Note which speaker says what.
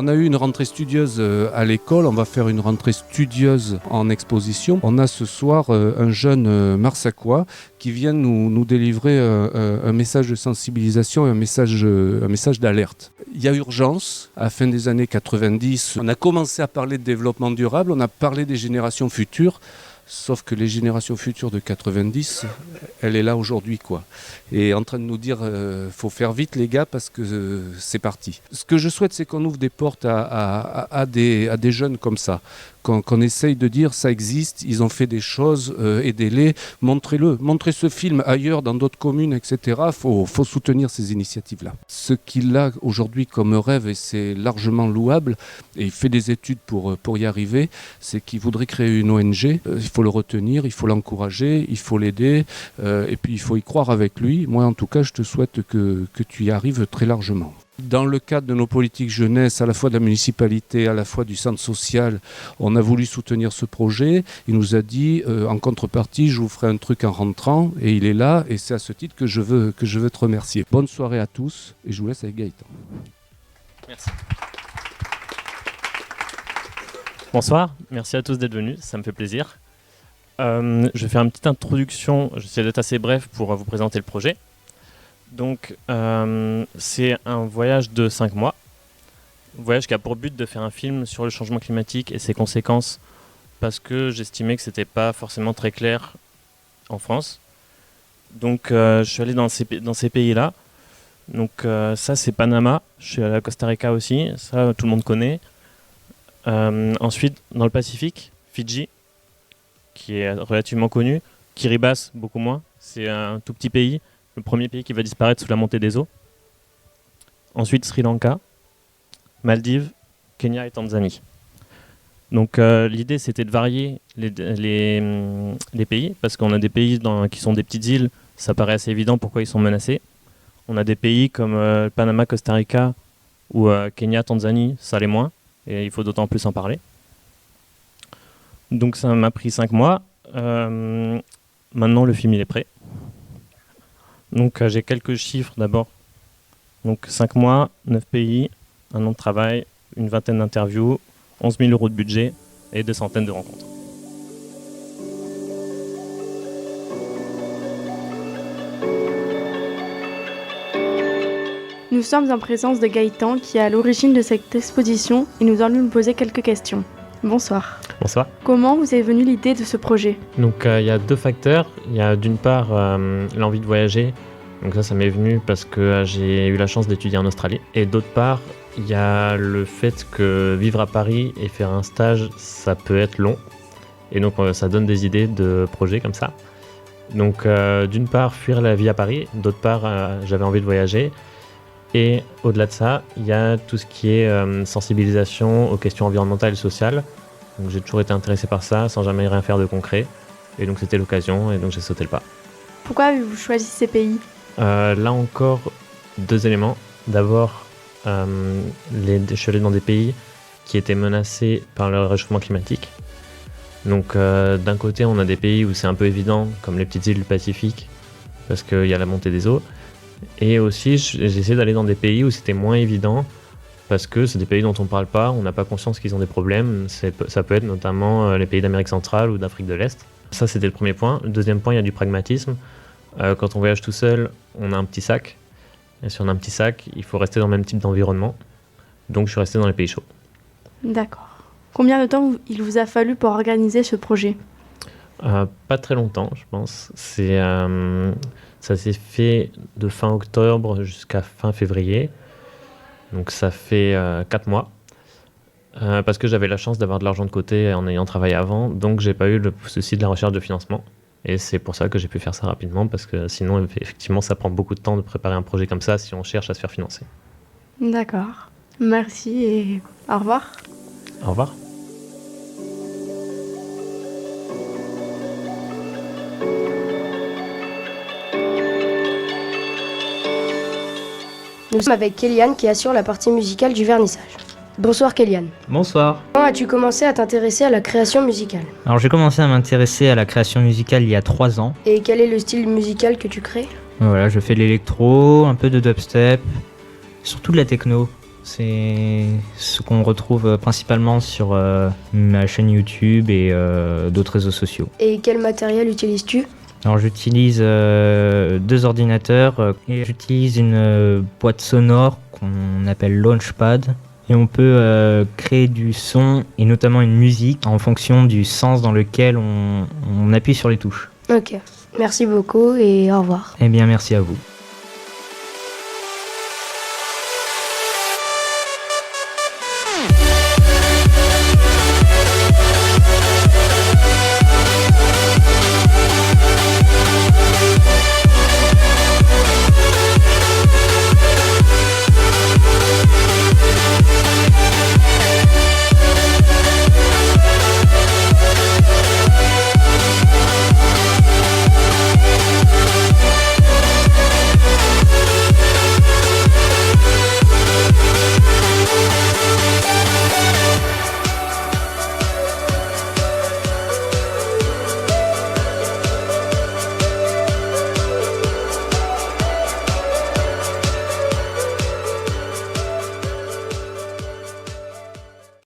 Speaker 1: On a eu une rentrée studieuse à l'école, on va faire une rentrée studieuse en exposition. On a ce soir un jeune Marsaquois qui vient nous délivrer un message de sensibilisation et un message d'alerte. Il y a urgence, à la fin des années 90, on a commencé à parler de développement durable, on a parlé des générations futures. Sauf que les générations futures de 90, elle est là aujourd'hui, quoi. Et en train de nous dire, faut faire vite les gars parce que c'est parti. Ce que je souhaite, c'est qu'on ouvre des portes à des jeunes comme ça. Qu'on essaye de dire, ça existe, ils ont fait des choses, aidez-les, montrez-le. Montrez ce film ailleurs, dans d'autres communes, etc. Faut soutenir ces initiatives-là. Ce qu'il a aujourd'hui comme rêve, et c'est largement louable, et il fait des études pour y arriver, c'est qu'il voudrait créer une ONG. Il faut le retenir, il faut l'encourager, il faut l'aider, et puis il faut y croire avec lui. Moi, en tout cas, je te souhaite que tu y arrives très largement. Dans le cadre de nos politiques jeunesse, à la fois de la municipalité, à la fois du centre social, on a voulu soutenir ce projet. Il nous a dit, en contrepartie, je vous ferai un truc en rentrant, et il est là, et c'est à ce titre que je veux te remercier. Bonne soirée à tous, et je vous laisse avec Gaëtan.
Speaker 2: Merci. Bonsoir, merci à tous d'être venus, ça me fait plaisir. Je vais faire une petite introduction, j'essaie d'être assez bref pour vous présenter le projet. Donc, c'est un voyage de 5 mois. Un voyage qui a pour but de faire un film sur le changement climatique et ses conséquences, parce que j'estimais que c'était pas forcément très clair en France. Donc, je suis allé dans ces pays-là. Donc, ça, c'est Panama. Je suis allé à Costa Rica aussi. Ça, tout le monde connaît. Ensuite, dans le Pacifique, Fidji, qui est relativement connu. Kiribati, beaucoup moins. C'est un tout petit pays. Le premier pays qui va disparaître sous la montée des eaux. Ensuite, Sri Lanka, Maldives, Kenya et Tanzanie. Donc l'idée, c'était de varier les pays, parce qu'on a des pays qui sont des petites îles, ça paraît assez évident pourquoi ils sont menacés. On a des pays comme Panama, Costa Rica, ou Kenya, Tanzanie, ça l'est moins, et il faut d'autant plus en parler. Donc ça m'a pris 5 mois. Maintenant, le film il est prêt. Donc j'ai quelques chiffres d'abord. Donc 5 mois, 9 pays, 1 an de travail, une vingtaine d'interviews, 11 000 € de budget et des centaines de rencontres.
Speaker 3: Nous sommes en présence de Gaëtan qui est à l'origine de cette exposition et nous allons lui poser quelques questions. Bonsoir.
Speaker 2: Bonsoir.
Speaker 3: Comment vous est venue l'idée de ce projet ?
Speaker 2: Donc il y a 2 facteurs. Il y a d'une part l'envie de voyager. Donc ça m'est venu parce que j'ai eu la chance d'étudier en Australie. Et d'autre part, il y a le fait que vivre à Paris et faire un stage, ça peut être long. Et donc ça donne des idées de projets comme ça. Donc d'une part, fuir la vie à Paris. D'autre part, j'avais envie de voyager. Et au-delà de ça, il y a tout ce qui est sensibilisation aux questions environnementales et sociales. Donc j'ai toujours été intéressé par ça, sans jamais rien faire de concret. Et donc c'était l'occasion, et donc j'ai sauté le pas.
Speaker 3: Pourquoi avez-vous choisi ces pays ?
Speaker 2: Là encore, 2 éléments. D'abord, je suis allé dans des pays qui étaient menacés par le réchauffement climatique. Donc d'un côté, on a des pays où c'est un peu évident, comme les petites îles du Pacifique, parce qu'il y a la montée des eaux. Et aussi, j'ai essayé d'aller dans des pays où c'était moins évident, parce que c'est des pays dont on ne parle pas, on n'a pas conscience qu'ils ont des problèmes. Ça peut être notamment les pays d'Amérique centrale ou d'Afrique de l'Est. Ça, c'était le premier point. Le deuxième point, il y a du pragmatisme. Quand on voyage tout seul, on a un petit sac. Et si on a un petit sac, il faut rester dans le même type d'environnement. Donc, je suis resté dans les pays chauds.
Speaker 3: D'accord. Combien de temps il vous a fallu pour organiser ce projet ?
Speaker 2: Pas très longtemps, je pense. Ça s'est fait de fin octobre jusqu'à fin février. Donc ça fait 4 mois. Parce que j'avais la chance d'avoir de l'argent de côté en ayant travaillé avant. Donc j'ai pas eu le souci de la recherche de financement. Et c'est pour ça que j'ai pu faire ça rapidement. Parce que sinon, effectivement, ça prend beaucoup de temps de préparer un projet comme ça si on cherche à se faire financer.
Speaker 3: D'accord. Merci et au revoir.
Speaker 2: Au revoir.
Speaker 4: Nous sommes avec Kéliane qui assure la partie musicale du vernissage. Bonsoir Kéliane.
Speaker 5: Bonsoir.
Speaker 4: Quand as-tu commencé à t'intéresser à la création musicale ?
Speaker 5: Alors j'ai commencé à m'intéresser à la création musicale il y a 3 ans.
Speaker 4: Et quel est le style musical que tu crées ?
Speaker 5: Voilà, je fais de l'électro, un peu de dubstep, surtout de la techno. C'est ce qu'on retrouve principalement sur ma chaîne YouTube et d'autres réseaux sociaux.
Speaker 4: Et quel matériel utilises-tu?
Speaker 5: Alors j'utilise 2 ordinateurs et j'utilise une boîte sonore qu'on appelle Launchpad. Et on peut créer du son et notamment une musique en fonction du sens dans lequel on appuie sur les touches.
Speaker 4: Ok. Merci beaucoup et au revoir.
Speaker 5: Eh bien merci à vous.